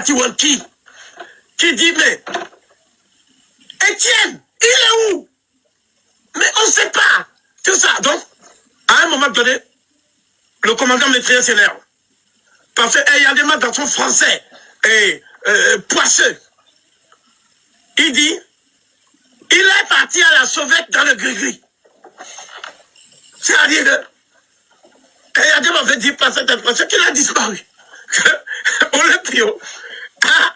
Tiwanki, qui dit, mais Étienne, il est où? Mais on ne sait pas. Tout ça. Donc, à un moment donné, le commandant Métrier s'énerve. Parce qu'il y a des mots dans son français et poisseux. Il dit, il est parti à la sauvette dans le gris-gris. C'est-à-dire que, il y a des mots veut dire par cette impression qu'il a disparu. Olympio a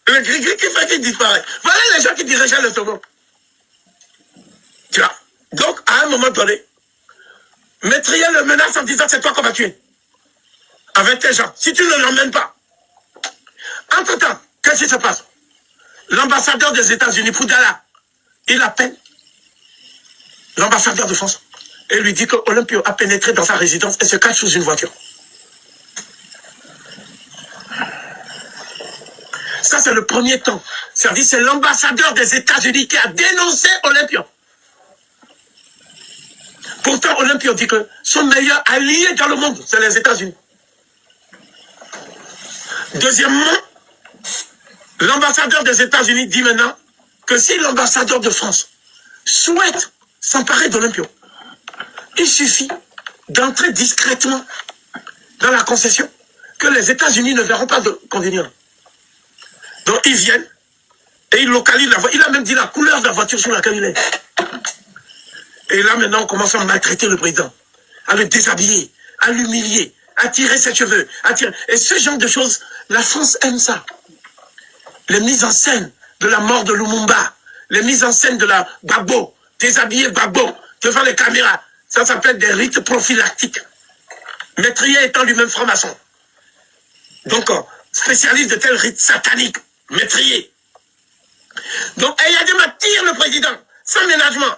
le gris-gris qui fait qu'il disparaît. Voilà les gens qui dirigeaient le Togo. Tu vois. Donc, à un moment donné, Métrier le menace en disant c'est toi qu'on va tuer. Avec tes gens. Si tu ne l'emmènes pas. Entre-temps, qu'est-ce qui se passe? L'ambassadeur des États-Unis, Poudala, il appelle l'ambassadeur de France et lui dit que Olympio a pénétré dans sa résidence et se cache sous une voiture. Ça, c'est le premier temps. C'est-à-dire, c'est l'ambassadeur des États-Unis qui a dénoncé Olympio. Pourtant, Olympio dit que son meilleur allié dans le monde, c'est les États-Unis. Deuxièmement, l'ambassadeur des États-Unis dit maintenant que si l'ambassadeur de France souhaite s'emparer d'Olympio, il suffit d'entrer discrètement dans la concession que les États-Unis ne verront pas de convenir. Donc ils viennent et ils localisent la voiture. Il a même dit la couleur de la voiture sur laquelle il est. Et là maintenant on commence à maltraiter le président, à le déshabiller, à l'humilier, à tirer ses cheveux, à tirer. Et ce genre de choses, la France aime ça. Les mises en scène de la mort de Lumumba, les mises en scène de la Gbagbo, déshabiller Gbagbo devant les caméras, ça s'appelle des rites prophylactiques. Métrier étant lui-même franc-maçon. Donc, spécialiste de tels rites sataniques, Métrier. Donc, Eyadema tire le président, sans ménagement.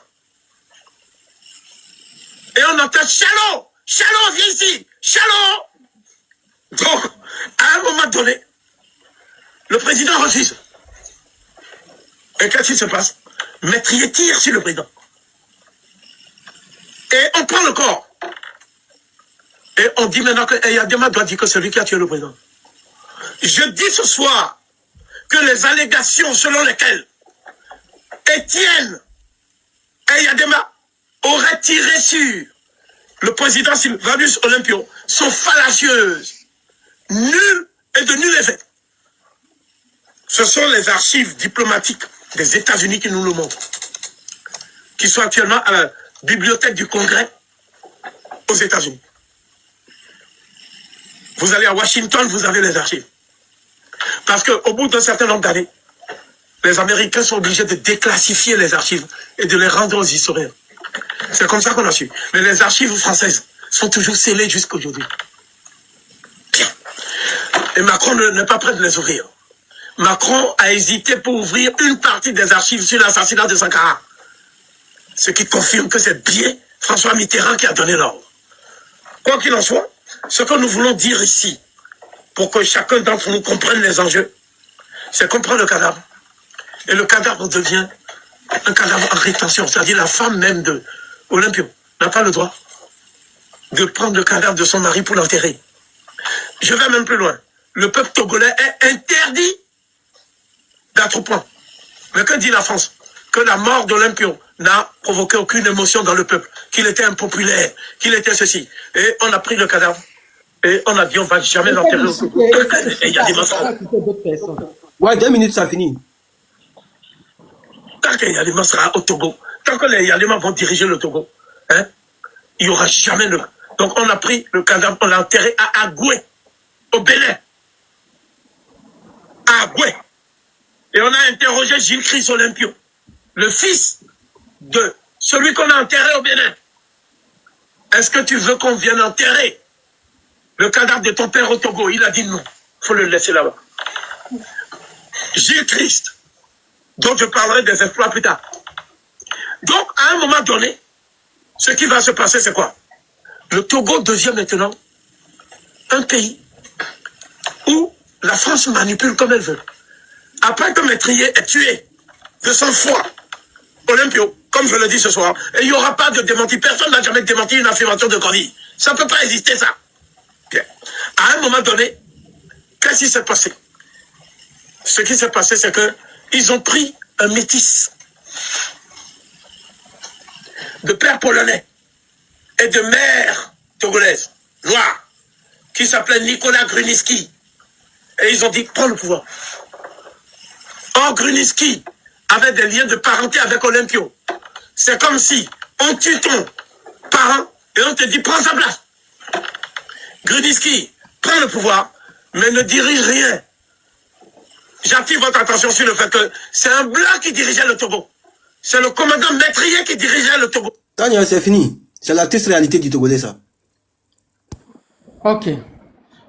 Et on entend Chalot, Chalot, viens ici, Chalot. Donc, à un moment donné, le président refuse. Et qu'est-ce qui se passe? Métrier tire sur le président. Et on prend le corps. Et on dit maintenant que Eyadema doit dire que c'est lui qui a tué le président. Je dis ce soir que les allégations selon lesquelles Étienne Eyadema aurait tiré sur le président Sylvanus Olympio sont fallacieuses, nulles et de nul effet. Ce sont les archives diplomatiques des États-Unis qui nous le montrent, qui sont actuellement à la bibliothèque du Congrès aux États-Unis. Vous allez à Washington, vous avez les archives. Parce qu'au bout d'un certain nombre d'années, les Américains sont obligés de déclassifier les archives et de les rendre aux historiens. C'est comme ça qu'on a su. Mais les archives françaises sont toujours scellées jusqu'aujourd'hui. Et Macron n'est pas prêt de les ouvrir. Macron a hésité pour ouvrir une partie des archives sur l'assassinat de Sankara. Ce qui confirme que c'est bien François Mitterrand qui a donné l'ordre. Quoi qu'il en soit, ce que nous voulons dire ici, pour que chacun d'entre nous comprenne les enjeux, c'est qu'on prend le cadavre. Et le cadavre devient un cadavre en rétention. C'est-à-dire la femme même de Olympio n'a pas le droit de prendre le cadavre de son mari pour l'enterrer. Je vais même plus loin. Le peuple togolais est interdit d'attroupement. Mais que dit la France? Que la mort d'Olympio n'a provoqué aucune émotion dans le peuple, qu'il était impopulaire, qu'il était ceci. Et on a pris le cadavre. Et on a dit, on ne va jamais l'enterrer au Togo. Et il y a des mensonges. Ouais, 2 minutes, ça finit. Tant qu'il y a des mensonges au Togo, tant que les Yalémans vont diriger le Togo, hein, il n'y aura jamais de... Donc on a pris le cadavre, on l'a enterré à Agoué, au Bénin. À Agoué. Et on a interrogé Gilles Christ Olympio, le fils de celui qu'on a enterré au Bénin. Est-ce que tu veux qu'on vienne enterrer le cadavre de ton père au Togo? Il a dit non. Il faut le laisser là-bas. Gilles Christ, dont je parlerai des exploits plus tard. Donc, à un moment donné, ce qui va se passer, c'est quoi? Le Togo devient maintenant un pays où la France manipule comme elle veut. Après que Métrier est tué de son foie, Olympio, comme je le dis ce soir, et il n'y aura pas de démenti. Personne n'a jamais démenti une affirmation de Cordy. Ça ne peut pas exister, ça. Bien. À un moment donné, qu'est-ce qui s'est passé? ce qui s'est passé, c'est qu'ils ont pris un métis de père polonais et de mère togolaise, noire, qui s'appelait Nicolas Gruniski. Et ils ont dit, prends le pouvoir. Or, Gruniski avait des liens de parenté avec Olympio. C'est comme si on tue ton parent et on te dit, prends sa place. Gruniski prend le pouvoir, mais ne dirige rien. J'attire votre attention sur le fait que c'est un blanc qui dirigeait le Togo. C'est le commandant Maîtrier qui dirigeait le Togo. Daniel, c'est fini. C'est la triste réalité du Togolais, ça. Ok.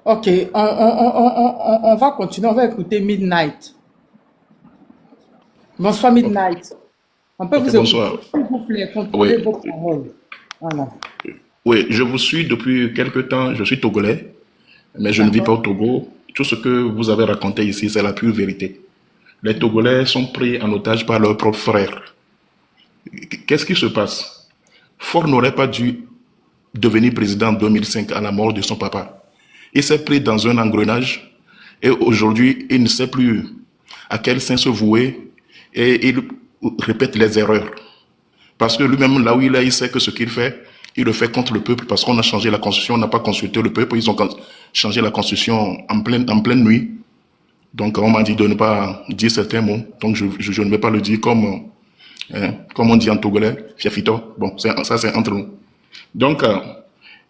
Ok. On va continuer. On va écouter Midnight. Bonsoir, Midnight. On peut Ok, vous bonsoir. écouter, s'il vous plaît. Contrôlez Oui, vos paroles. Voilà. oui, je vous suis depuis quelque temps. Je suis togolais, mais je ne vis pas au D'accord. Togo. Tout ce que vous avez raconté ici, c'est la pure vérité. Les Togolais sont pris en otage par leurs propres frères. Qu'est-ce qui se passe? Faure n'aurait pas dû devenir président en 2005 à la mort de son papa. Il s'est pris dans un engrenage et aujourd'hui, il ne sait plus à quel sein se vouer et il répète les erreurs. Parce que lui-même, là où il est, il sait que ce qu'il fait, il le fait contre le peuple parce qu'on a changé la constitution, on n'a pas consulté le peuple, ils ont changé la constitution en pleine nuit. Donc on m'a dit de ne pas dire certains mots, donc je ne vais pas le dire comme on dit en togolais, fiafito. Bon, ça c'est entre nous. Donc,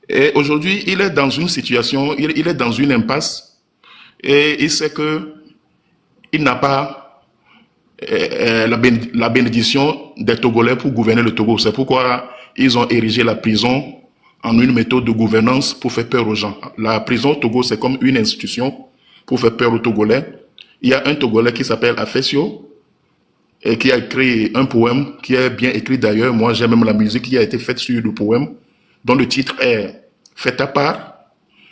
et aujourd'hui, il est dans une situation, il est dans une impasse et il sait que il n'a pas la bénédiction des Togolais pour gouverner le Togo. C'est pourquoi ils ont érigé la prison en une méthode de gouvernance pour faire peur aux gens. La prison au Togo, c'est comme une institution pour faire peur aux Togolais. Il y a un Togolais qui s'appelle Afesio et qui a écrit un poème qui est bien écrit d'ailleurs. Moi, j'ai même la musique qui a été faite sur le poème, dont le titre est « Fais ta part ».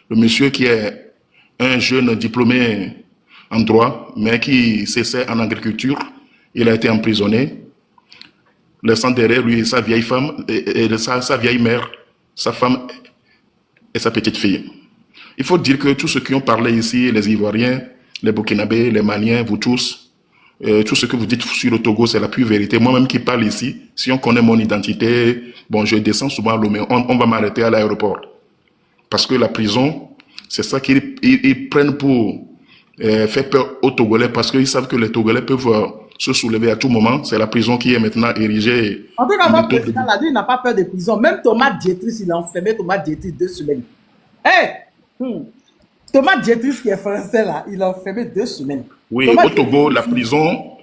Le monsieur qui est un jeune diplômé en droit, mais qui s'essaie en agriculture, il a été emprisonné, laissant derrière lui sa vieille femme et sa vieille mère, sa femme et sa petite fille. Il faut dire que tous ceux qui ont parlé ici, les Ivoiriens, les Burkinabés, les Maliens, vous tous, tout ce que vous dites sur le Togo, c'est la pure vérité. Moi-même qui parle ici, si on connaît mon identité, bon, je descends souvent à Lomé, on va m'arrêter à l'aéroport. Parce que la prison, c'est ça qu'ils prennent pour faire peur aux Togolais, parce qu'ils savent que les Togolais peuvent se soulever à tout moment. C'est la prison qui est maintenant érigée En tout cas, en votre méthode président l'a dit, il n'a pas peur de prison. Même Thomas Dietrich, il a enfermé Thomas Dietrich 2 semaines. Thomas Dietrich, qui est français là, il a enfermé 2 semaines. Oui, Thomas au Togo, la Dietrich, prison,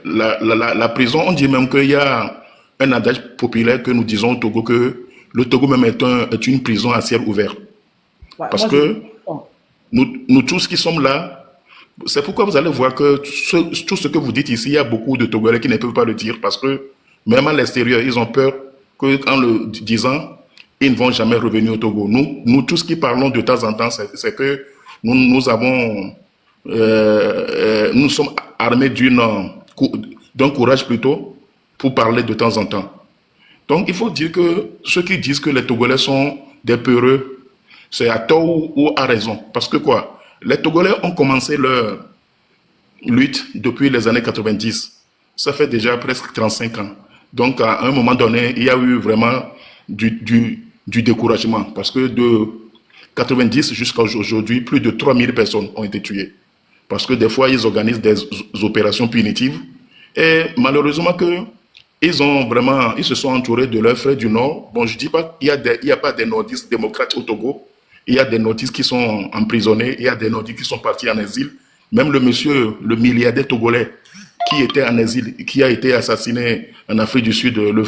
la prison, on dit même qu'il y a un adage populaire que nous disons au Togo que le Togo même est une prison à ciel ouvert. ouais, Parce moi, que nous tous qui sommes là, c'est pourquoi vous allez voir que tout ce que vous dites ici, il y a beaucoup de Togolais qui ne peuvent pas le dire parce que même à l'extérieur, ils ont peur qu'en le disant, ils ne vont jamais revenir au Togo. Nous tous qui parlons de temps en temps, c'est que nous sommes armés d'un courage plutôt pour parler de temps en temps. Donc il faut dire que ceux qui disent que les Togolais sont des peureux, c'est à tort ou à raison. Parce que quoi? Les Togolais ont commencé leur lutte depuis les années 90. Ça fait déjà presque 35 ans. Donc à un moment donné, il y a eu vraiment du découragement. Parce que de 90 jusqu'à aujourd'hui, plus de 3000 personnes ont été tuées. Parce que des fois, ils organisent des opérations punitives. Et malheureusement ils se sont entourés de leurs frères du Nord. Bon, je dis pas qu'il y a pas des nordistes démocrates au Togo. Il y a des nordistes qui sont emprisonnés. Il y a des nordistes qui sont partis en exil. Même le monsieur, le milliardaire togolais, qui était en exil, qui a été assassiné en Afrique du Sud, le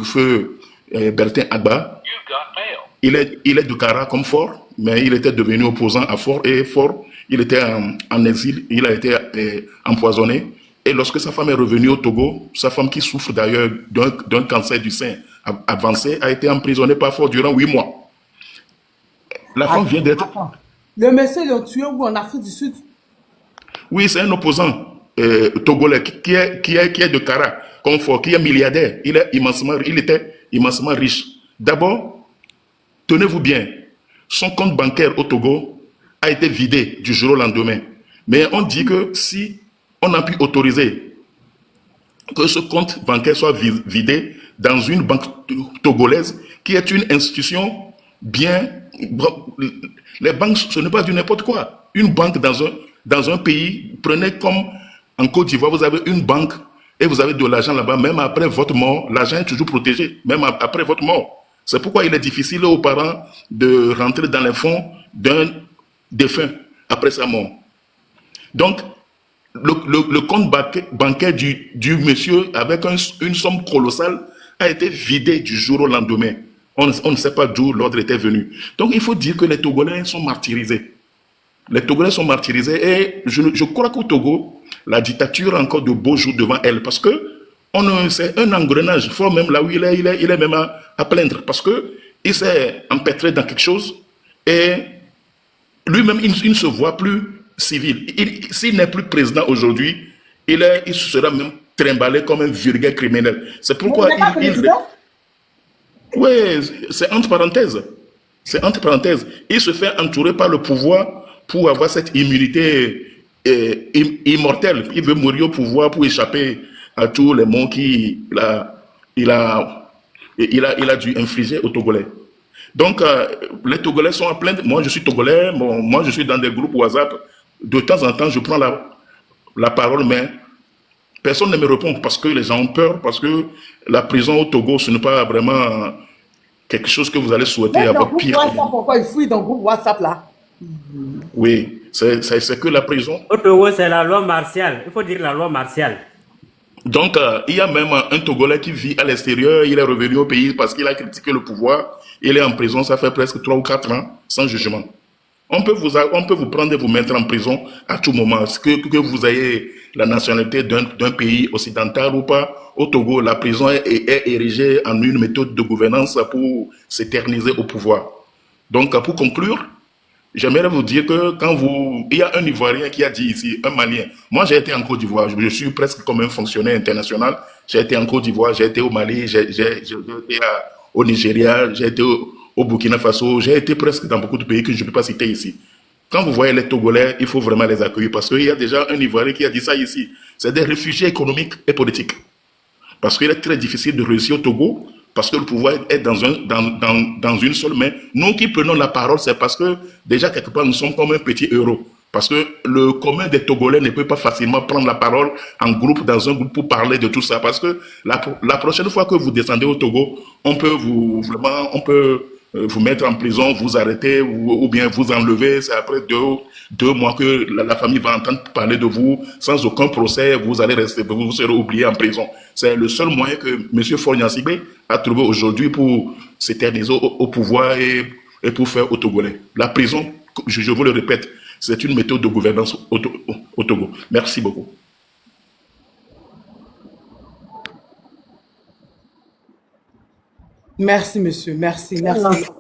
feu Bertin Agba, il est de Kara comme Faure, mais il était devenu opposant à Faure. Et Faure, il était en exil, il a été empoisonné. Et lorsque sa femme est revenue au Togo, sa femme qui souffre d'ailleurs d'un cancer du sein avancé, a été emprisonnée par Faure durant 8 mois. La femme vient d'être... attends. Le monsieur, ils l'ont tué où en Afrique du Sud? Oui, c'est un opposant togolais qui est de Kara, comme Faure, qui est milliardaire. Il était immensément riche. D'abord, tenez-vous bien, son compte bancaire au Togo a été vidé du jour au lendemain. Mais on dit que si on a pu autoriser que ce compte bancaire soit vidé dans une banque togolaise qui est une institution bien... Les banques, ce n'est pas du n'importe quoi. Une banque dans un pays, prenez comme en Côte d'Ivoire, vous avez une banque et vous avez de l'argent là-bas, même après votre mort, l'argent est toujours protégé, même après votre mort. C'est pourquoi il est difficile aux parents de rentrer dans les fonds d'un défunt après sa mort. Donc, le compte bancaire du monsieur, avec une somme colossale, a été vidé du jour au lendemain. On ne sait pas d'où l'ordre était venu. Donc, il faut dire que les Togolais sont martyrisés. Les Togolais sont martyrisés et je crois qu'au Togo, la dictature a encore de beaux jours devant elle parce que c'est un engrenage fort même là où il est même à plaindre parce qu'il s'est empêtré dans quelque chose et lui-même, il ne se voit plus civil. S'il n'est plus président aujourd'hui, il se sera même trimballé comme un vulgaire criminel. C'est pourquoi oui, c'est entre parenthèses. C'est entre parenthèses. Il se fait entourer par le pouvoir pour avoir cette immunité immortelle. Il veut mourir au pouvoir pour échapper à tous les maux qu'il a dû infliger aux Togolais. Donc, les Togolais sont en plein... Moi, je suis Togolais. Moi, je suis dans des groupes WhatsApp. De temps en temps, je prends la parole, mais personne ne me répond parce que les gens ont peur, parce que la prison au Togo, ce n'est pas vraiment quelque chose que vous allez souhaiter avoir pire. Pourquoi il fouille dans le groupe WhatsApp là? Oui, c'est que la prison... Au Togo, c'est la loi martiale. Il faut dire la loi martiale. Donc, il y a même un Togolais qui vit à l'extérieur. Il est revenu au pays parce qu'il a critiqué le pouvoir. Il est en prison, ça fait presque 3 ou 4 ans, sans jugement. On peut vous prendre et vous mettre en prison à tout moment. Que vous ayez la nationalité d'un pays occidental ou pas, au Togo, la prison est érigée en une méthode de gouvernance pour s'éterniser au pouvoir. Donc, pour conclure, j'aimerais vous dire que il y a un Ivoirien qui a dit ici, un Malien. Moi, j'ai été en Côte d'Ivoire. Je suis presque comme un fonctionnaire international. J'ai été en Côte d'Ivoire, j'ai été au Mali, j'ai été au Nigeria, j'ai été au Burkina Faso, j'ai été presque dans beaucoup de pays que je ne peux pas citer ici. Quand vous voyez les Togolais, il faut vraiment les accueillir parce qu'il y a déjà un Ivoirien qui a dit ça ici. C'est des réfugiés économiques et politiques. Parce qu'il est très difficile de réussir au Togo, parce que le pouvoir est dans une seule main. Nous qui prenons la parole, c'est parce que déjà quelque part nous sommes comme un petit euro. Parce que le commun des Togolais ne peut pas facilement prendre la parole en groupe, dans un groupe pour parler de tout ça. Parce que la prochaine fois que vous descendez au Togo, on peut vous mettre en prison, vous arrêter ou bien vous enlever. C'est après deux mois que la famille va entendre parler de vous sans aucun procès. Vous serez oublié en prison. C'est le seul moyen que M. Faure-Gnassingbé a trouvé aujourd'hui pour s'éterniser au pouvoir et pour faire au Togolais. La prison, je vous le répète, c'est une méthode de gouvernance au Togo. Merci beaucoup. Merci, monsieur. Merci.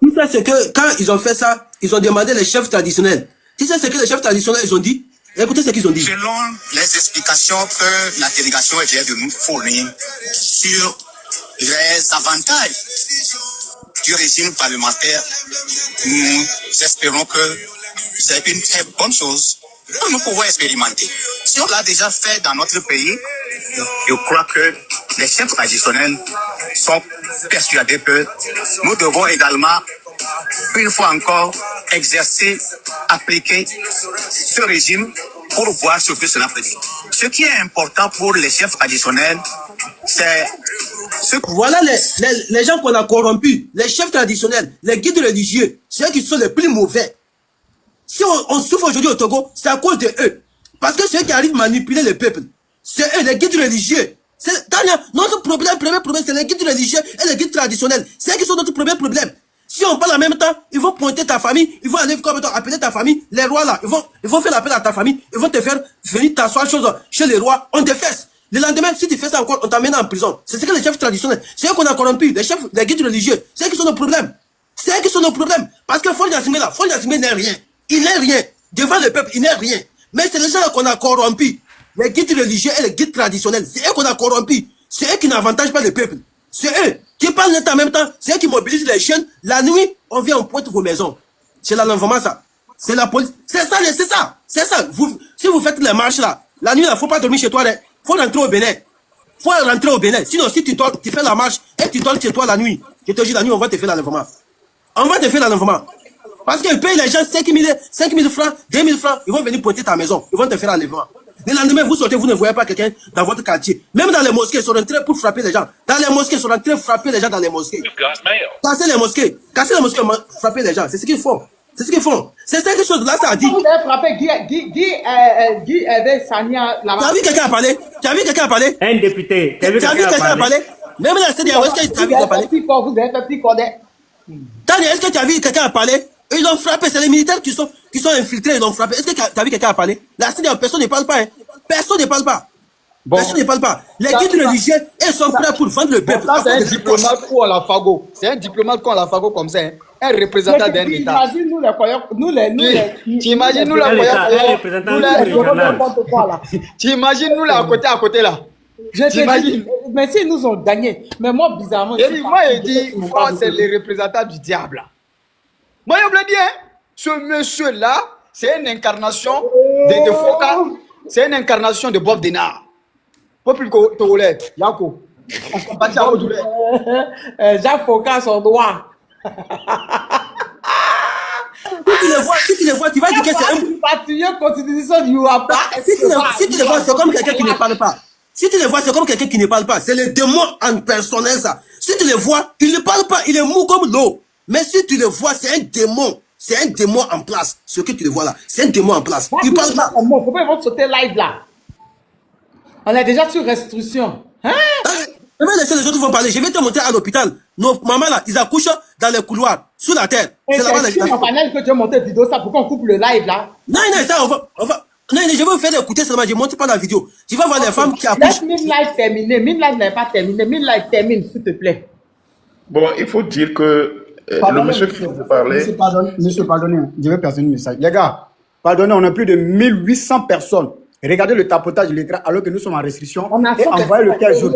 Tu sais, c'est que quand ils ont fait ça, ils ont demandé les chefs traditionnels. Tu sais ce que les chefs traditionnels ils ont dit? Écoutez ce qu'ils ont dit. Selon les explications que la délégation vient de nous fournir sur les avantages du régime parlementaire, nous espérons que c'est une très bonne chose que nous pouvons expérimenter. Si on l'a déjà fait dans notre pays, je crois que les chefs traditionnels sont persuadés que nous devons également, une fois encore, exercer, appliquer ce régime pour voir ce que cela peut dire. Ce qui est important pour les chefs traditionnels, c'est ce que... Voilà les gens qu'on a corrompus, les chefs traditionnels, les guides religieux, c'est eux qui sont les plus mauvais. Si on souffre aujourd'hui au Togo, c'est à cause de eux. Parce que c'est eux qui arrivent à manipuler le peuple. C'est eux, les guides religieux. Notre premier problème, c'est les guides religieux et les guides traditionnels. C'est eux qui sont notre premier problème. Si on parle en même temps, ils vont pointer ta famille, ils vont aller appeler ta famille, les rois là, ils vont faire l'appel à ta famille, ils vont te faire venir t'asseoir chez les rois, on te fesse. Le lendemain, si tu fais ça encore, on t'emmène en prison. C'est ce que les chefs traditionnels, c'est eux qu'on a corrompus, les guides religieux, c'est eux qui sont nos problèmes. C'est eux qui sont nos problèmes. Parce que Faure-Gnassingbé n'est rien. Il n'est rien. Devant le peuple, il n'est rien. Mais c'est les gens qu'on a corrompus. Les guides religieux et les guides traditionnels, c'est eux qu'on a corrompus. C'est eux qui n'avantagent pas le peuple. C'est eux qui parlent net en même temps. C'est eux qui mobilisent les jeunes. La nuit, on vient, on pointe vos maisons. C'est l'enlèvement, ça. C'est la police. C'est ça. Si vous faites les marches là, la nuit, il ne faut pas dormir chez toi. Il faut rentrer au Bénin. Faut rentrer au Bénin. Sinon, si tu fais la marche et tu dors chez toi la nuit, je te dis, la nuit, on va te faire l'enlèvement. On va te faire l'enlèvement. Parce qu'ils payent les gens 5 000 francs, 2 000 francs, ils vont venir pointer ta maison. Ils vont te faire l'enlèvement. Le lendemain, vous sortez, vous ne voyez pas quelqu'un dans votre quartier. Même dans les mosquées, ils sont rentrés pour frapper les gens. Dans les mosquées, ils sont rentrés pour frapper les gens dans les mosquées. Casser les mosquées, frapper les gens. C'est ce qu'ils font. C'est ce qu'ils font. C'est quelque chose là, ça a dit. Vous avez frappé Guy Hervé Sania là-bas. Tu as vu quelqu'un parler? Tu as vu quelqu'un parler? Un député. Tu as vu quelqu'un parler? Même dans le CDAO, est-ce que tu as vu quelqu'un parler? Vous avez fait plus qu'on est. Tania, est-ce que tu as vu quelqu'un parler? Ils l'ont frappé, c'est les militaires qui sont infiltrés, ils l'ont frappé. Est-ce que tu as vu quelqu'un parler? La CDAO, personne ne parle pas. Hein. Personne ne parle pas. Bon. Personne ne parle pas. Les guides religieux, ils sont prêts pour vendre le peuple. Ça, c'est un diplomate ou à la Fago. C'est un diplomate qu'on la Fago comme ça. Hein. Un représentant d'un État. Imagine nous les croyants, Tu imagines nous la croyants. Tu imagines nous là à côté là. J'imagine. Mais s'ils nous ont gagné. Mais moi, bizarrement. Moi, je dis, c'est les représentants du diable. Moi, je vous le dis, hein, ce monsieur-là, c'est une incarnation de Foka. C'est une incarnation de Bob Denard. Peuple togolais, Yako. On compatit à aujourd'hui. Jacques Foka, son doigt. Si tu les vois, tu vas dire que c'est un... Si tu les vois, c'est comme quelqu'un qui ne parle pas. Si tu les vois, c'est comme quelqu'un qui ne parle pas. C'est le démon en personnel, ça. Si tu les vois, il ne parle pas. Il est mou comme l'eau. Mais si tu le vois, c'est un démon. C'est un démon en place. Ce que tu le vois là, c'est un démon en place. Il parle pas. Pourquoi ils vont sauter live là? On est déjà sur restriction. Hein? Je vais laisser les autres vont parler. Je vais te montrer à l'hôpital. Nos mamans là, ils accouchent dans les couloirs, sous la terre. C'est là-bas sur mon canal que tu as monté vidéo, ça, pourquoi on coupe le live là? Non, ça, on va. Non, je vais vous faire écouter seulement. Je ne montre pas la vidéo. Tu vas voir les femmes qui accouchent. Laisse Midlife terminer. Midlife n'est pas terminé. Midlife termine, s'il te plaît. Bon, il faut dire que le monsieur qui vous parlait... Monsieur, pardonnez, je vais passer un message. Les gars, pardonnez, on a plus de 1800 personnes. Regardez le tapotage de l'écran alors que nous sommes en restriction. On a et envoyez le 15 jours.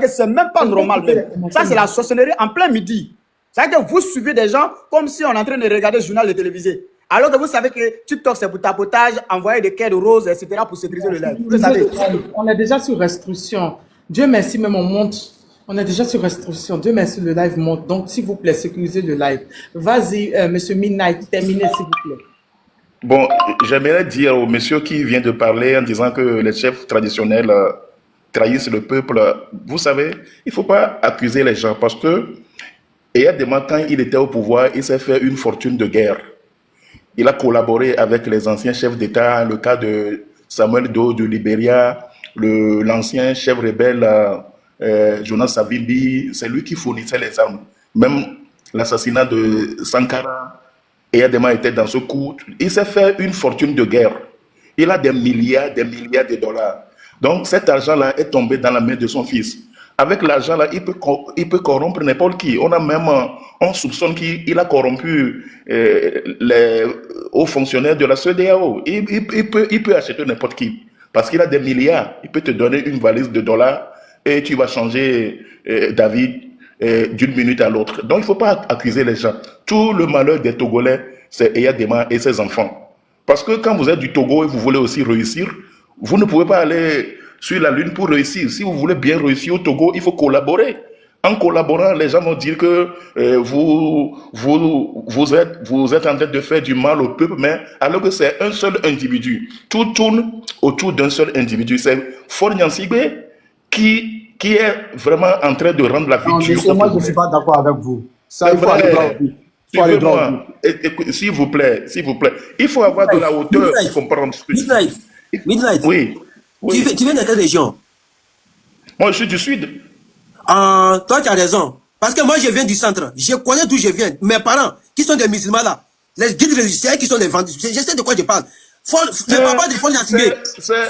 C'est même pas normal. Même. Ça, c'est la sorcellerie en plein midi. C'est que vous suivez des gens comme si on est en train de regarder le journal de télévisé. Alors que vous savez que TikTok, c'est pour tapotage, envoyer des quais de roses, etc. pour sécuriser le live. Vous savez. On est déjà sur restriction. Dieu merci, même on monte. On est déjà sur restriction. Dieu merci, le live monte. Donc, s'il vous plaît, sécurisez le live. Vas-y, monsieur Midnight, terminez, s'il vous plaît. Bon, j'aimerais dire au monsieur qui vient de parler en disant que les chefs traditionnels trahissent le peuple. Vous savez, il ne faut pas accuser les gens parce que, il y a des moments, quand il était au pouvoir, il s'est fait une fortune de guerre. Il a collaboré avec les anciens chefs d'État, le cas de Samuel Doe de Libéria, l'ancien chef rebelle Jonas Savimbi, c'est lui qui fournissait les armes. Même l'assassinat de Sankara, Eyadema était dans ce coup. Il s'est fait une fortune de guerre. Il a des milliards de dollars. Donc cet argent-là est tombé dans la main de son fils. Avec l'argent-là, il peut corrompre n'importe qui. On soupçonne qu'il a corrompu les hauts fonctionnaires de la CEDEAO. Il peut acheter n'importe qui. Parce qu'il a des milliards. Il peut te donner une valise de dollars et tu vas changer David d'une minute à l'autre. Donc il ne faut pas accuser les gens. Tout le malheur des Togolais, c'est Eyadema et ses enfants. Parce que quand vous êtes du Togo et vous voulez aussi réussir, vous ne pouvez pas aller sur la Lune pour réussir. Si vous voulez bien réussir au Togo, il faut collaborer. En collaborant, les gens vont dire que vous êtes en train de faire du mal au peuple, mais alors que c'est un seul individu. Tout tourne autour d'un seul individu. C'est Faure Gnassingbé qui est vraiment en train de rendre la vie dure. Moi, je ne suis pas d'accord avec vous. Ça, il faut aller droit. S'il vous plaît. Il faut avoir de la hauteur pour comprendre ce que je dis. Midnight. Oui. Tu viens de quelle région? Moi, je suis du sud. Toi, tu as raison. Parce que moi, je viens du centre. Je connais d'où je viens. Mes parents, qui sont des musulmans là, les guides religieux qui sont des vendus. Je sais de quoi je parle. Le papa de Faure Gnassingbé.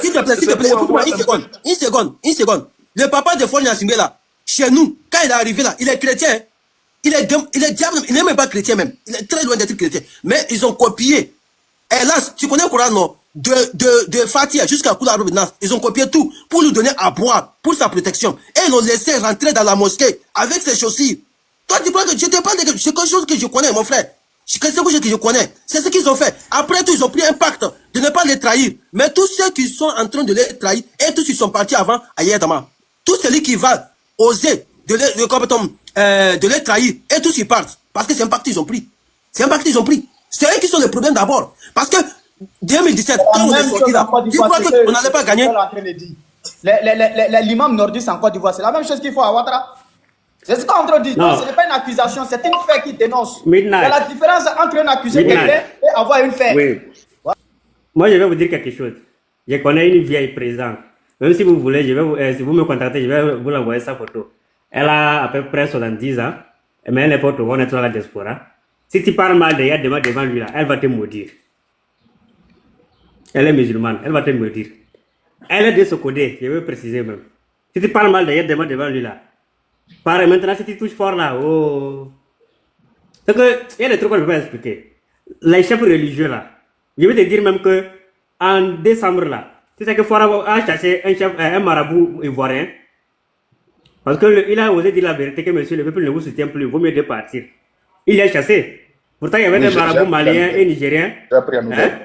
S'il te plaît, écoute-moi une seconde. Le papa de Faure Gnassingbé là, chez nous, quand il est arrivé là, il est chrétien. Il est diable, il n'est même pas chrétien même. Il est très loin d'être chrétien. Mais ils ont copié. Hélas, tu connais le Coran, non? De Fatia jusqu'à Kula Nas, ils ont copié tout pour lui donner à boire, pour sa protection. Et ils l'ont laissé rentrer dans la mosquée avec ses chaussures. Toi, tu crois que je te parle de quelque chose que je connais, mon frère. C'est quelque chose que je connais. C'est ce qu'ils ont fait. Après tout, ils ont pris un pacte de de ne pas les trahir. Mais tous ceux qui sont en train de les trahir, et tous qui sont partis avant à Yedama, tous celui qui va oser de les trahir, et tous ils partent. Parce que c'est un pacte qu'ils ont pris. C'est un pacte qu'ils ont pris. C'est eux qui sont le problème d'abord. Parce que 2017, quand on est sorti là, tu crois qu'on n'allait pas gagner? L'imam nordiste en Côte d'Ivoire, c'est la même chose qu'il faut à Ouattara. C'est ce qu'on est en train de dire. Non, ce n'est pas une accusation, c'est une fait qui dénonce. Il y a la différence entre un accusé quelqu'un et avoir une fait. Oui. Ouais. Moi, je vais vous dire quelque chose. Je connais une vieille présidente. Même si vous voulez, si vous me contactez, je vais vous l'envoyer sa photo. Elle a à peu près 70 ans, mais elle est pas trop, on est dans la diaspora. Si tu parles mal de Yadema devant lui, là, elle va te maudire. Elle est musulmane, elle va te maudire. Elle est de ce côté, je veux préciser même. Si tu parles mal de Yadema devant lui, là, pareil, maintenant, si tu touches fort là, oh. C'est que, il y a des trucs qu'on ne peut pas expliquer. Les chefs religieux là, je vais te dire même que, en décembre là, tu sais que Fora a chassé un marabout ivoirien. Parce qu'il a osé dire la vérité que monsieur, le peuple ne vous soutient plus, il vaut mieux de partir. Il est chassé. Pourtant, il y avait des marabouts maliens et nigériens. J'ai appris la nouvelle.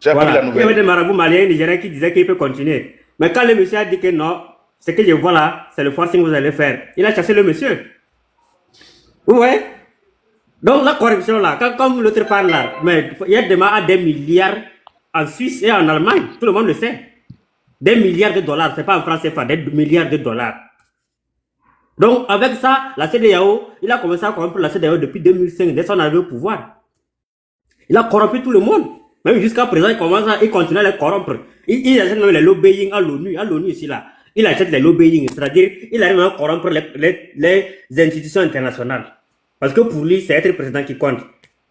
Voilà. Il y avait des marabouts maliens et nigériens qui disaient qu'il peut continuer. Mais quand le monsieur a dit que non, ce que je vois là, c'est le forcing que vous allez faire. Il a chassé le monsieur. Vous voyez? Donc la corruption là, comme l'autre parle là, mais il y a des milliards en Suisse et en Allemagne, tout le monde le sait. Des milliards de dollars, c'est pas en France CFA, des milliards de dollars. Donc avec ça, la CEDEAO, il a commencé à corrompre la CEDEAO depuis 2005, dès son arrivée au pouvoir. Il a corrompu tout le monde. Même jusqu'à présent, il continue à les corrompre. Il achète même les lobbying à l'ONU ici là. Il achète les lobbying, c'est-à-dire il arrive à corrompre les institutions internationales. Parce que pour lui, c'est être président qui compte.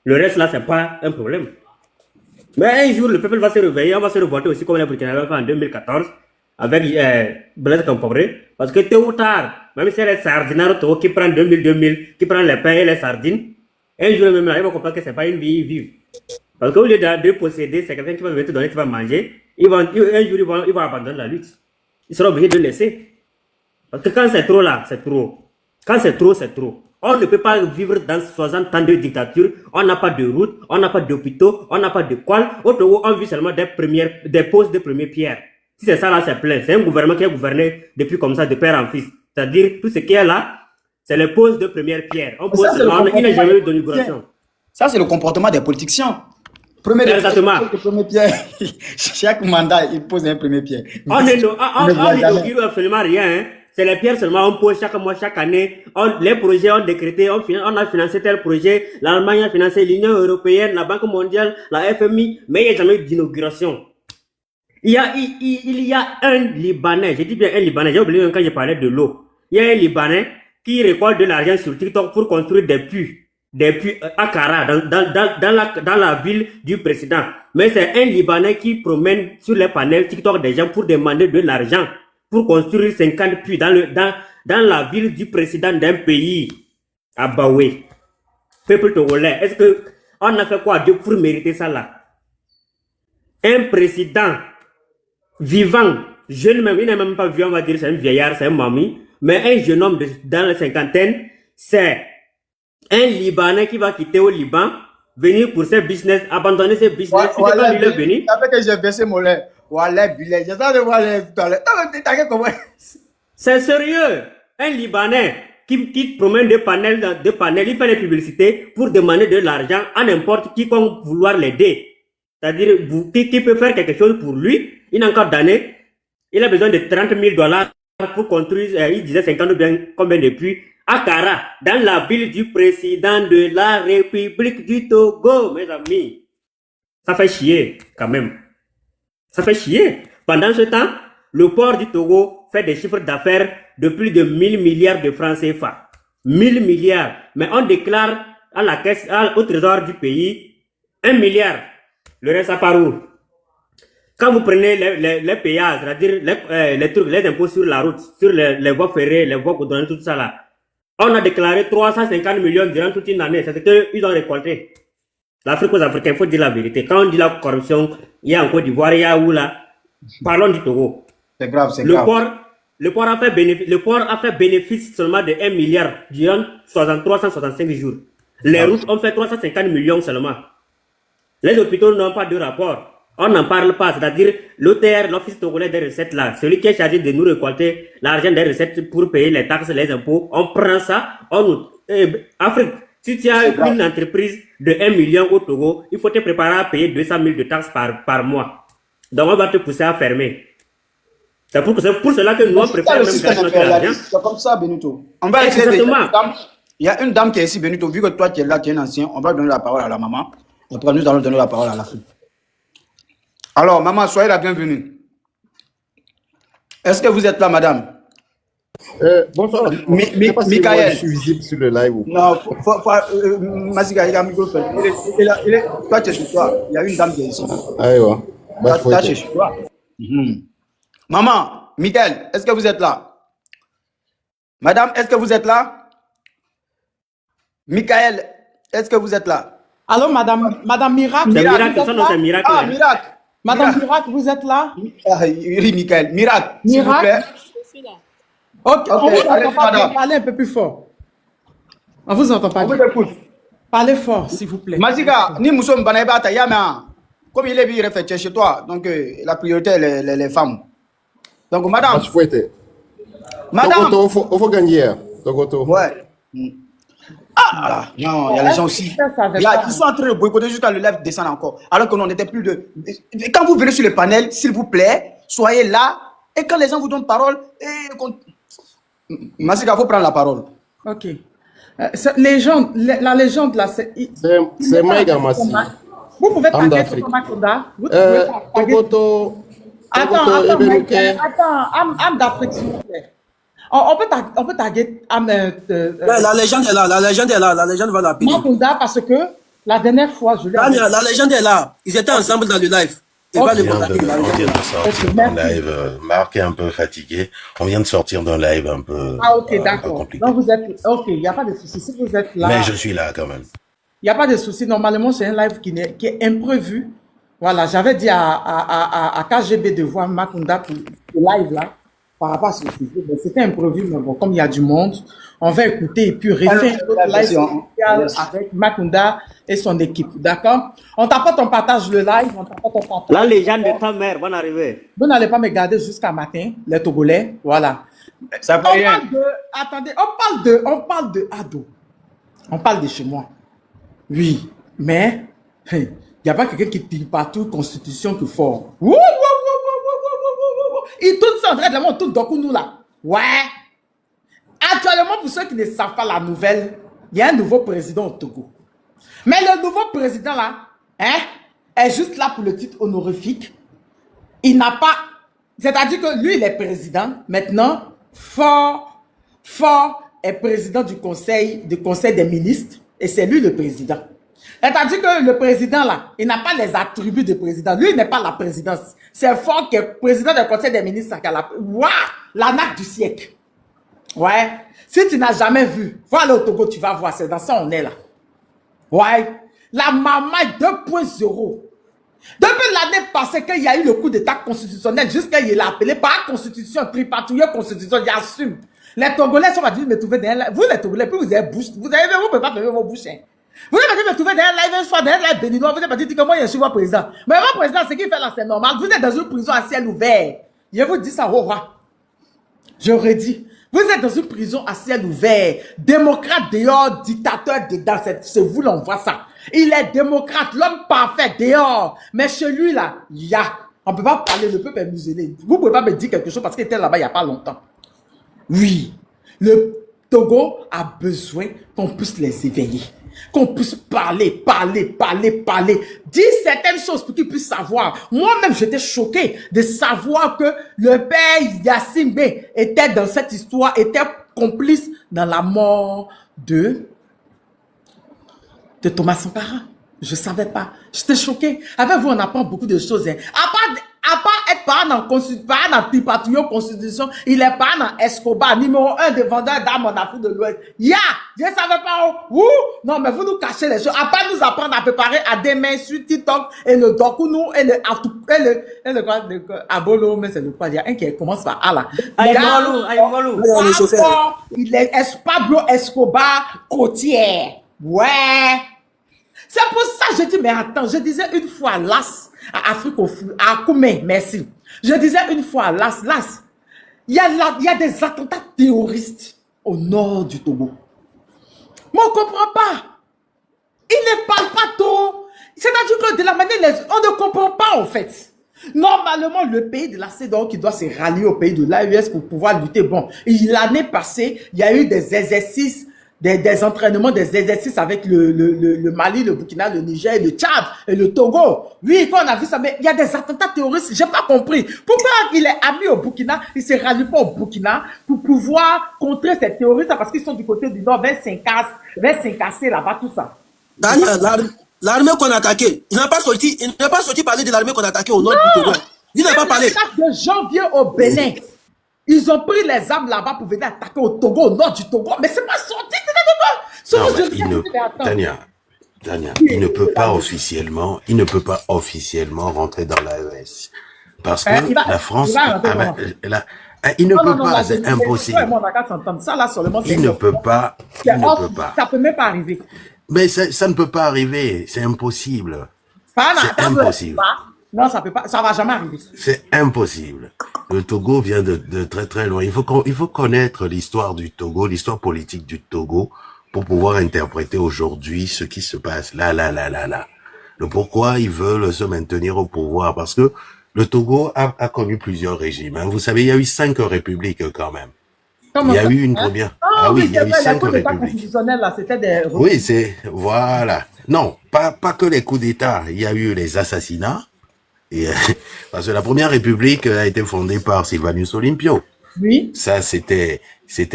Le reste là, c'est pas un problème. Mais un jour, le peuple va se réveiller, on va se révolter aussi comme les Burkinabés fait en 2014 avec Blaise Compaoré. Parce que tôt ou tard, même si c'est les sardinards qui prennent 2000, qui prennent les pains et les sardines, un jour même là, ils vont comprendre que c'est pas une vie vive. Parce qu'au lieu de posséder, c'est quelqu'un qui va venir te donner, qui va manger, un jour ils vont abandonner la lutte. Ils seront obligés de laisser. Parce que quand c'est trop là, c'est trop. Quand c'est trop, c'est trop. On ne peut pas vivre dans 60 ans de dictature. On n'a pas de route, on n'a pas d'hôpitaux, on n'a pas de quoi. Au Togo, on vit seulement des poses de première pierre. Si c'est ça là, c'est plein. C'est un gouvernement qui a gouverné depuis comme ça, de père en fils. C'est-à-dire, tout ce qui est là, c'est les poses de première pierre. On pose seulement, il n'a jamais eu d'inauguration. Ça, c'est le comportement des politiciens. Exactement. Premier pierre. Chaque mandat, il pose un premier pierre. On n'inaugure absolument rien. Hein. C'est les pierres seulement, on pose chaque mois, chaque année. Les projets ont décrété, on a financé tel projet. L'Allemagne a financé, l'Union européenne, la Banque mondiale, la FMI, mais il n'y a jamais eu d'inauguration. Il y a un Libanais, je dis bien un Libanais, j'ai oublié quand j'ai parlé de l'eau. Il y a un Libanais qui récolte de l'argent sur TikTok pour construire des puits à Kara, dans la ville du président. Mais c'est un Libanais qui promène sur les panels TikTok des gens pour demander de l'argent pour construire 50 puits dans la ville du président d'un pays, à Baoué. Peuple togolais, est-ce que on a fait quoi pour mériter ça là? Un président vivant, jeune même, il n'est même pas vieux, on va dire c'est un vieillard, c'est un mamie, mais un jeune homme dans la cinquantaine, c'est un Libanais qui va quitter au Liban, venir pour ses business, abandonner ses business. Voilà, il est venu. Ça fait que j'ai baissé mon lait. Voilà, billet. J'ai ça de voir les toilettes. C'est sérieux. Un Libanais qui promène des panels, il fait des publicités pour demander de l'argent à n'importe qui comme vouloir l'aider. C'est-à-dire, qui peut faire quelque chose pour lui, il a encore d'années, il a besoin de 30 000 $ pour construire, il disait 50 ou bien combien de puits, à Kara, dans la ville du président de la République du Togo, mes amis. Ça fait chier, quand même. Ça fait chier. Pendant ce temps, le port du Togo fait des chiffres d'affaires de plus de 1000 milliards de francs CFA. 1000 milliards. Mais on déclare à la caisse, au trésor du pays, 1 milliard. Le reste, ça part où? Quand vous prenez les péages, c'est-à-dire les impôts sur la route, sur les voies ferrées, les voies goudronnées, tout ça là, on a déclaré 350 millions durant toute une année. C'est ce qu'ils ont récolté. L'Afrique aux Africains, il faut dire la vérité. Quand on dit la corruption, il y a en Côte d'Ivoire, il y a où là? Parlons du Togo. C'est grave, c'est grave. Le port a fait bénéfice seulement de 1 milliard durant 365 jours. Les routes ont fait 350 millions seulement. Les hôpitaux n'ont pas de rapport. On n'en parle pas, c'est-à-dire l'OTR, l'Office togolais des recettes là, celui qui est chargé de nous récolter l'argent des recettes pour payer les taxes, les impôts, on prend ça, Afrique, si tu as une entreprise de 1 million au Togo, il faut te préparer à payer 200 000 de taxes par mois. Donc on va te pousser à fermer. C'est pour cela que nous on préfère même faire notre argent. C'est comme ça, Benito. On va essayer il y a une dame qui est ici, Benito, vu que toi tu es là, tu es un ancien, on va donner la parole à la maman. Après, nous allons donner la parole à l'Afrique. Alors, maman, soyez la bienvenue. Est-ce que vous êtes là, madame? Bonsoir. Je ne sais pas si moi, je suis visible sur le live ou pas. Non, Maziga, il a un microphone. Toi, tu es chez toi. Il y a une dame qui est ici. Aïwa. Toi, tu es chez toi. Maman, Michael, est-ce que vous êtes là? Madame, est-ce que vous êtes là? Michael, est-ce que vous êtes là? Allô, madame Miracle? C'est Miracle, son nom c'est Miracle. Ah, Miracle. Madame Miracle, vous êtes là? Oui, Michael. Miracle, s'il vous plaît. Je suis là. Ok, on vous allez, entend pas bien. madame. Parlez un peu plus fort. On vous entend pas On vous bien. écoute. Parlez fort, s'il vous plaît. Maziga, ni Mousso Mbaneba Tayama. Comme il est bien réfléchi chez toi, donc la priorité, les femmes. Donc, madame. Je souhaite. Madame. Togoto, il faut gagner. Togoto. Ouais. Ah, non, il y a les gens aussi. Là, ils sont en train de boycotter jusqu'à le live descendre encore. Alors que l'on n'était plus de. Quand vous venez sur le panel, s'il vous plaît, soyez là. Et quand les gens vous donnent parole, Maziga, il faut prendre la parole. Ok. La légende là, c'est Maïga Massi. Vous pouvez Homme taguer d'Afrique. Toto Makonda. Vous pouvez taguer. Togoto. Attends, Ebenuke. âme d'Afrique, s'il vous plaît. On peut taguer âme La légende est là, la légende est là, la légende va l'appeler. Makonda parce que la dernière fois, je l'ai. La légende est là. Ils étaient ensemble dans le live. Il va le contacter. On vient de sortir d'un live. Marc est un peu fatigué. On vient de sortir d'un live un peu, Ah, ok, un peu d'accord. compliqué. Donc vous êtes. Ok, il n'y a pas de souci. Si vous êtes là. Mais je suis là quand même. Il n'y a pas de souci. Normalement, c'est un live qui est imprévu. Voilà, j'avais dit à KGB de voir Makonda pour ce live là, par rapport à ce sujet. C'était imprévu, mais bon, comme il y a du monde, on va écouter et puis refaire notre live spécial avec Makonda et son équipe. D'accord? On t'apporte, on partage le live, on t'apporte, on partage. La légende de ta mère, bonne arrivée. Vous n'allez pas me garder jusqu'à matin, les Togolais. Voilà. Ça peut rien. Attendez, on parle de Ado. On parle de chez moi. Oui, mais il n'y a pas quelqu'un qui tire partout constitution qui fort. Il tourne ça en train de on tourne dans nous là. Ouais. Actuellement, pour ceux qui ne savent pas la nouvelle, il y a un nouveau président au Togo. Mais le nouveau président là, est juste là pour le titre honorifique. Il n'a pas... C'est-à-dire que lui, il est président. Maintenant, Fort est président du conseil des ministres. Et c'est lui le président. C'est-à-dire que le président là, il n'a pas les attributs de président. Lui, il n'est pas la présidence. C'est Fort qui est président du conseil des ministres. Waouh, l'arnaque du siècle. Ouais. Si tu n'as jamais vu, va aller au Togo, tu vas voir. C'est dans ça on est là. Ouais. La maman 2.0. Depuis l'année passée, qu'il y a eu le coup d'état constitutionnel, jusqu'à il l'a appelé par constitution, tripatouille constitution, il assume. Les Togolais sont venus me trouver derrière. Vous les Togolais, puis vous avez bouche. Vous ne pouvez pas fermer vos bouches. Hein. Vous avez venus me trouver derrière live une fois, derrière live béninois. Vous avez dit que moi, je suis votre président. Mais votre président, ce qu'il fait là, c'est normal. Vous êtes dans une prison à ciel ouvert. Je vous dis ça au roi. Je redis. Vous êtes dans une prison à ciel ouvert. Démocrate dehors, dictateur dedans. C'est vous, l'on voit ça. Il est démocrate, l'homme parfait dehors. Mais chez lui, là, il y a. On ne peut pas parler, le peuple est muselé. Vous ne pouvez pas me dire quelque chose parce qu'il était là-bas il n'y a pas longtemps. Oui, le Togo a besoin qu'on puisse les éveiller. Qu'on puisse parler. Dire certaines choses pour qu'ils puissent savoir. Moi-même, j'étais choqué de savoir que le père Yassine Bey était dans cette histoire, était complice dans la mort de Thomas Sankara. Je ne savais pas. J'étais choqué. Avec vous, on apprend beaucoup de choses. Hein. À part être pas dans Tripatouille Constitution, il est pas dans Escobar, numéro 1 des vendeurs d'armes en Afrique de l'Ouest. Je ne savais pas où. Non, mais vous nous cachez les choses. À part nous apprendre à préparer à des mains sur TikTok et le Dokounou et le Abolo, mais c'est le quoi? Il y a un qui commence par A là. Aïmolou. Il est Pablo Escobar côtière. Ouais. C'est pour ça que je dis, mais attends, je disais une fois, Las, à Afrique au Flou, à Koumé, merci. Je disais une fois, il y a des attentats terroristes au nord du Togo. Mais on ne comprend pas. Ils ne parlent pas trop. C'est-à-dire que de la manière, on ne comprend pas en fait. Normalement, le pays de la CEDEAO qui doit se rallier au pays de l'AES pour pouvoir lutter. Bon, l'année passée, il y a eu des exercices, des entraînements, des exercices avec le Mali, le Burkina, le Niger, le Tchad et le Togo. Oui, quand on a vu ça, mais il y a des attentats terroristes. J'ai pas compris. Pourquoi il est ami au Burkina, il se rallie pas au Burkina pour pouvoir contrer ces terroristes parce qu'ils sont du côté du nord, vers Saint-Cassé, là-bas, tout ça. L'armée qu'on a attaquée, il n'a pas sorti parler de l'armée qu'on a attaquée au nord du Togo. Il n'a pas parlé. L'attaque de janvier au Bénin, ils ont pris les armes là-bas pour venir attaquer au Togo, au nord du Togo. Mais c'est pas sorti. Dania, il ne peut pas officiellement rentrer dans l'AES. Parce que la France, il ne peut pas, c'est impossible. Il ne peut pas. Ça peut même pas arriver. Mais ça ne peut pas arriver, c'est impossible. C'est impossible. Non, ça peut pas, ça va jamais arriver. C'est impossible. Le Togo vient de très très loin. Il faut connaître l'histoire du Togo, l'histoire politique du Togo, pour pouvoir interpréter aujourd'hui ce qui se passe là. Le pourquoi ils veulent se maintenir au pouvoir, parce que le Togo a connu plusieurs régimes. Hein. Vous savez, il y a eu 5 républiques quand même. Il y a eu une première. Oui, il y a eu 5 républiques. Là, c'était des... Oui, voilà. Non, pas que les coups d'État. Il y a eu les assassinats. Et, parce que la première république a été fondée par Sylvanus Olympio. Oui. Ça, c'était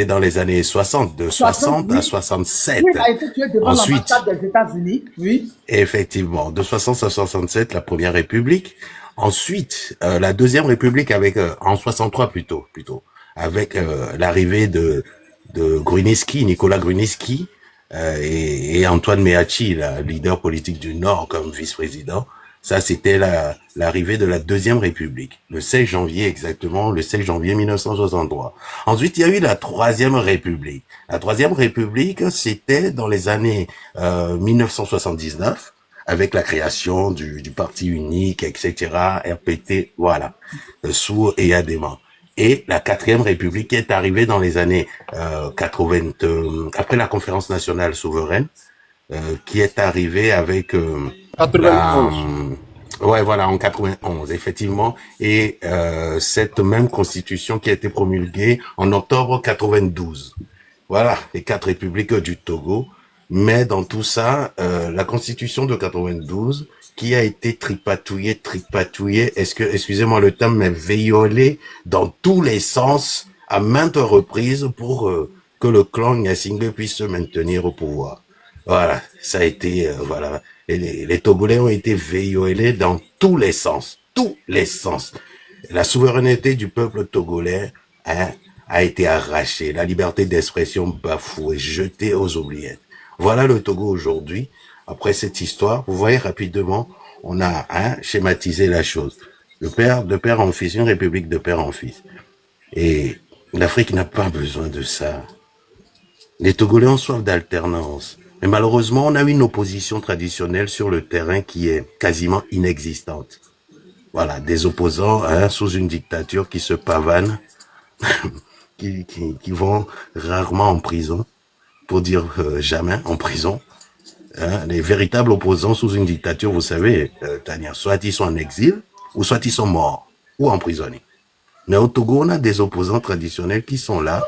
dans les années 60, de 60 à 67. Oui, il a été tué devant l'ambassade des États-Unis. Oui. Effectivement, de 60 à 67, la première république. Ensuite, la deuxième république en 63 plutôt, avec l'arrivée de Gruniski, Nicolas Gruniski, et Antoine Meachi, le leader politique du Nord comme vice-président. Ça, c'était l'arrivée de la deuxième république, le 16 janvier 1963. Ensuite, il y a eu la troisième république. La troisième république, c'était dans les années 1979, avec la création du parti unique, etc., RPT, voilà, sous Eyadema. Et la quatrième république est arrivée dans les années 80, après la conférence nationale souveraine, qui est arrivée avec 91. Ouais, voilà, en 91, effectivement. Et cette même constitution qui a été promulguée en octobre 92. Voilà, les 4 républiques du Togo. Mais dans tout ça, la constitution de 92, qui a été tripatouillée, excusez-moi le terme, mais violée dans tous les sens, à maintes reprises, pour que le clan Nyassingbe puisse se maintenir au pouvoir. Voilà, ça a été, voilà. Les Togolais ont été violés dans tous les sens. La souveraineté du peuple togolais a été arrachée. La liberté d'expression bafouée, jetée aux oubliettes. Voilà le Togo aujourd'hui. Après cette histoire, vous voyez rapidement, on a schématisé la chose. De père en fils, une république de père en fils. Et l'Afrique n'a pas besoin de ça. Les Togolais ont soif d'alternance. Mais malheureusement, on a une opposition traditionnelle sur le terrain qui est quasiment inexistante. Voilà, des opposants sous une dictature qui se pavanent, qui vont rarement en prison, pour dire jamais en prison. Les véritables opposants sous une dictature, vous savez, Tania, soit ils sont en exil, ou soit ils sont morts, ou emprisonnés. Mais au Togo, on a des opposants traditionnels qui sont là,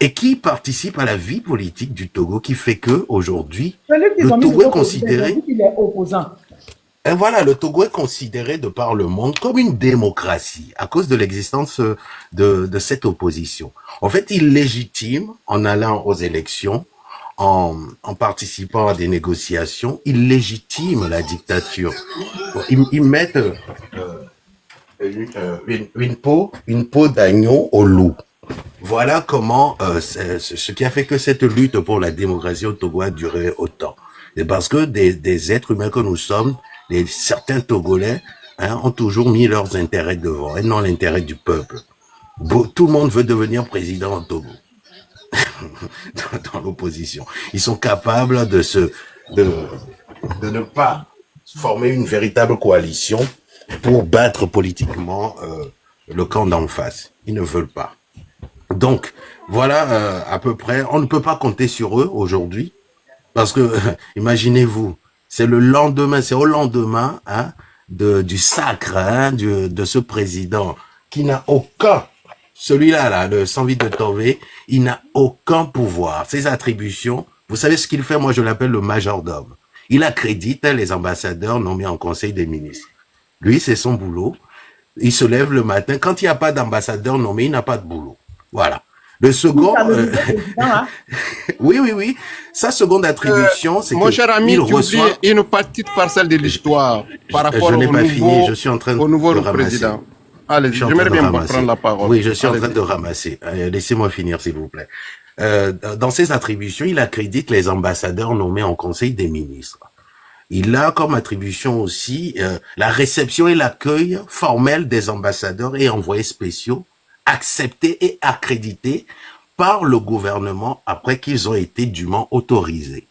et qui participent à la vie politique du Togo, qui fait que aujourd'hui, le Togo est considéré. Et voilà, le Togo est considéré de par le monde comme une démocratie à cause de l'existence de cette opposition. En fait, ils légitiment en allant aux élections, en participant à des négociations, ils légitiment la dictature. Ils mettent une peau d'agneau au loup. Voilà comment ce qui a fait que cette lutte pour la démocratie au Togo a duré autant. C'est parce que des êtres humains que nous sommes, certains Togolais ont toujours mis leurs intérêts devant et non l'intérêt du peuple. Tout le monde veut devenir président au Togo. dans l'opposition. Ils sont capables de ne pas former une véritable coalition pour battre politiquement le camp d'en face. Ils ne veulent pas. Donc, voilà à peu près. On ne peut pas compter sur eux aujourd'hui parce que, imaginez-vous, c'est le lendemain, c'est au lendemain du sacre de ce président qui n'a aucun, celui-là, là, le sans vide de Tové, il n'a aucun pouvoir. Ses attributions, vous savez ce qu'il fait? Moi, je l'appelle le majordome. Il accrédite les ambassadeurs nommés en conseil des ministres. Lui, c'est son boulot. Il se lève le matin. Quand il n'y a pas d'ambassadeur nommé, il n'a pas de boulot. Voilà. Le second... oui. Sa seconde attribution, c'est que mon cher ami, tu oublies une petite parcelle de l'histoire par rapport je suis en train au nouveau de ramasser. président. Allez, j'aimerais bien prendre la parole. Oui, je suis en train de ramasser. Laissez-moi finir, s'il vous plaît. Dans ses attributions, il accrédite les ambassadeurs nommés en conseil des ministres. Il a comme attribution aussi la réception et l'accueil formel des ambassadeurs et envoyés spéciaux acceptés et accrédités par le gouvernement après qu'ils ont été dûment autorisés.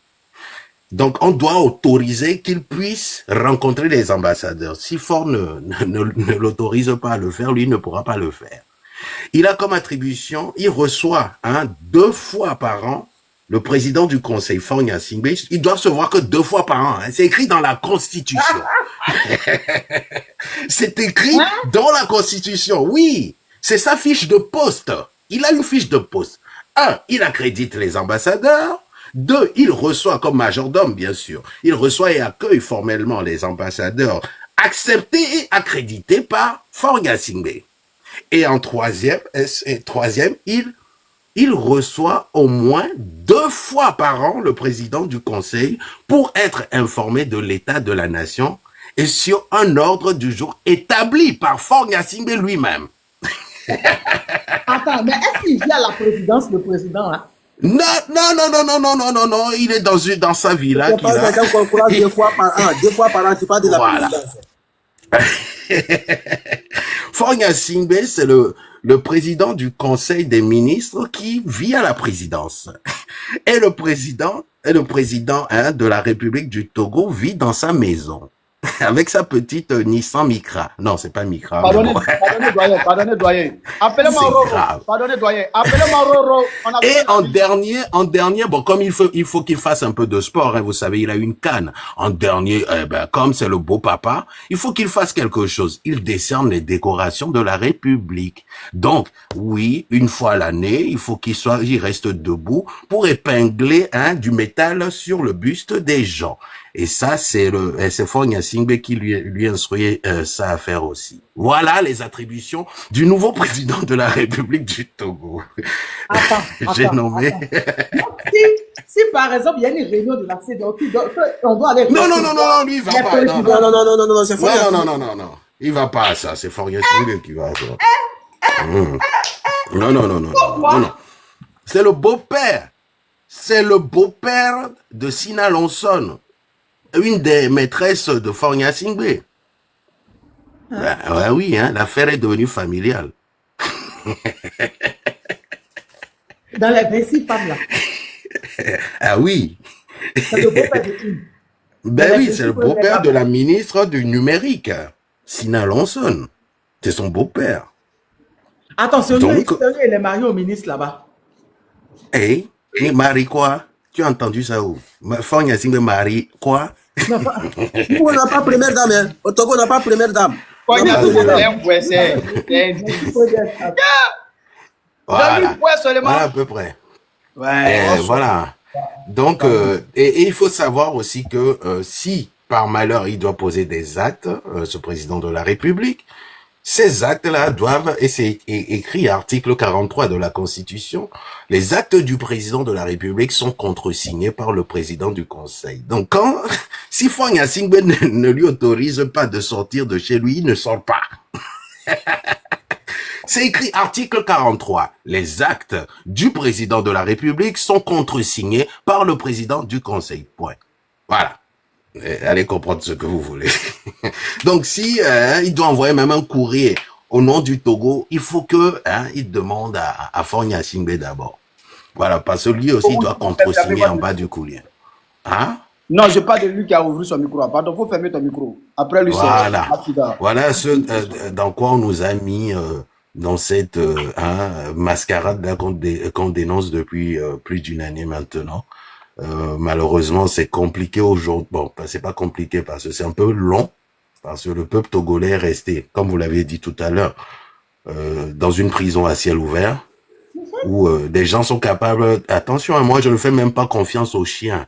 Donc, on doit autoriser qu'ils puissent rencontrer les ambassadeurs. Si Faure ne l'autorise pas à le faire, lui ne pourra pas le faire. Il a comme attribution, il reçoit 2 fois par an le président du conseil, Faure Gnassingbé. Ils doivent se voir que 2 fois par an. C'est écrit dans la Constitution. C'est écrit dans la Constitution, oui. C'est sa fiche de poste. Il a une fiche de poste. 1, il accrédite les ambassadeurs. 2, il reçoit comme majordome, bien sûr. Il reçoit et accueille formellement les ambassadeurs acceptés et accrédités par Faure Gnassingbé. Et en troisième, il reçoit au moins 2 fois par an le président du conseil pour être informé de l'état de la nation et sur un ordre du jour établi par Faure Gnassingbé lui-même. Attends, mais est-ce qu'il vient à la présidence, le président, là? Non, il est dans sa villa. Tu parles d'un concours 2 fois par an. 2 fois par an, tu parles de la présidence. Faure Gnassingbé, c'est le président du conseil des ministres qui vit à la présidence. Et le président de la République du Togo vit dans sa maison. Avec sa petite Nissan Micra. Non, c'est pas Micra. Pardonnez, doyen. Appelez-moi Roro. Pardonnez, doyen. Appelez-moi Roro. Et en dernier, bon, comme il faut qu'il fasse un peu de sport, vous savez, il a une canne. En dernier, comme c'est le beau papa, il faut qu'il fasse quelque chose. Il décerne les décorations de la République. Donc, oui, une fois à l'année, il faut il reste debout pour épingler du métal sur le buste des gens. Et ça, c'est Faure Gnassingbé qui lui instruit ça à faire aussi. Voilà les attributions du nouveau président de la République du Togo. J'ai nommé. Si par exemple, il y a une réunion de la CEDEAO, on doit aller... Non, lui, il va pas. Non, c'est Faure. Non. Il va pas à ça. C'est Faure Gnassingbé qui va à ça. Non. C'est le beau-père. C'est le beau-père de Sina Lonson, une des maîtresses de Faure Gnassingbé. Oui, l'affaire est devenue familiale. Dans les 26 femmes, là. Ah oui. C'est le beau-père de qui? Oui, c'est le beau-père de la ministre du numérique, Sina Lonson. C'est son beau-père. Attends, celui il est marié au ministre là-bas. Il marie quoi? Tu as entendu ça où? Faure Gnassingbé marie quoi? Nous, on n'a pas première dame. Au Togo, on n'a pas première dame. Voilà. Voilà à peu près. Voilà. Donc, et il faut savoir aussi que si par malheur il doit poser des actes, ce président de la République, ces actes-là doivent, et c'est écrit article 43 de la Constitution, les actes du président de la République sont contresignés par le président du Conseil. Donc si Faure Gnassingbé ne lui autorise pas de sortir de chez lui, il ne sort pas. C'est écrit article 43. Les actes du président de la République sont contresignés par le président du Conseil. Point. Voilà. Allez comprendre ce que vous voulez. Donc, si il doit envoyer même un courrier au nom du Togo, il faut que il demande à Faure Gnassingbé d'abord. Voilà, parce que lui aussi il doit contresigner en bas du courrier. Non, je parle de lui qui a ouvert son micro. Pardon, il faut fermer ton micro. Après lui, Voilà. c'est Afida. Voilà ce dans quoi on nous a mis dans cette mascarade là qu'on dénonce depuis plus d'une année maintenant. Malheureusement, c'est compliqué aujourd'hui. Bon, c'est pas compliqué parce que c'est un peu long, parce que le peuple togolais est resté, comme vous l'avez dit tout à l'heure, dans une prison à ciel ouvert, où des gens sont capables... Attention, moi, je ne fais même pas confiance aux chiens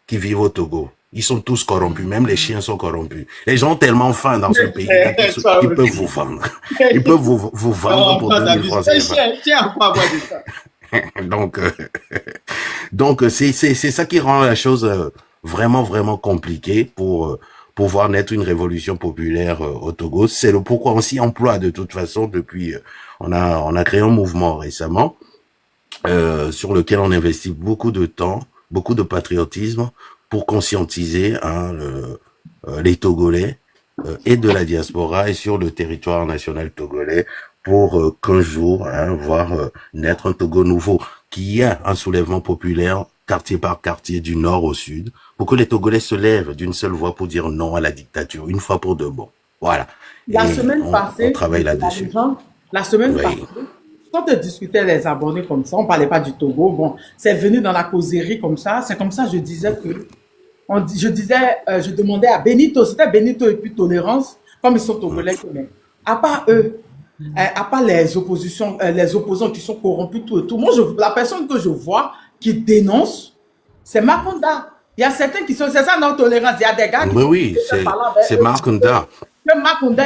qui vivent au Togo. Ils sont tous corrompus, même les chiens sont corrompus. Les gens ont tellement faim dans ce pays qu'ils peuvent vous vendre. Ils peuvent vous vendre pour 2000 francs CFA. Donc c'est ça qui rend la chose vraiment compliquée pour pouvoir naître une révolution populaire au Togo. C'est le pourquoi on s'y emploie de toute façon depuis. On a créé un mouvement récemment sur lequel on investit beaucoup de temps, beaucoup de patriotisme pour conscientiser les Togolais et de la diaspora et sur le territoire national togolais pour qu'un jour voir naître un Togo nouveau, qui a un soulèvement populaire quartier par quartier du nord au sud, pour que les Togolais se lèvent d'une seule voix pour dire non à la dictature, une fois pour de bon. Voilà. La semaine passée, on travaille là-dessus. La semaine passée, quand on discutait les abonnés comme ça, on parlait pas du Togo, bon, c'est venu dans la causerie comme ça, c'est comme ça que je disais que, je demandais à Benito, c'était Benito et puis Tolérance, comme ils sont Togolais, mais à part eux, à part les opposants qui sont corrompus, tout et tout, moi, la personne que je vois qui dénonce, c'est Makonda. Il y a certains qui sont, c'est ça, non, Tolérance, il y a des gars qui oui, c'est Makonda. Makonda,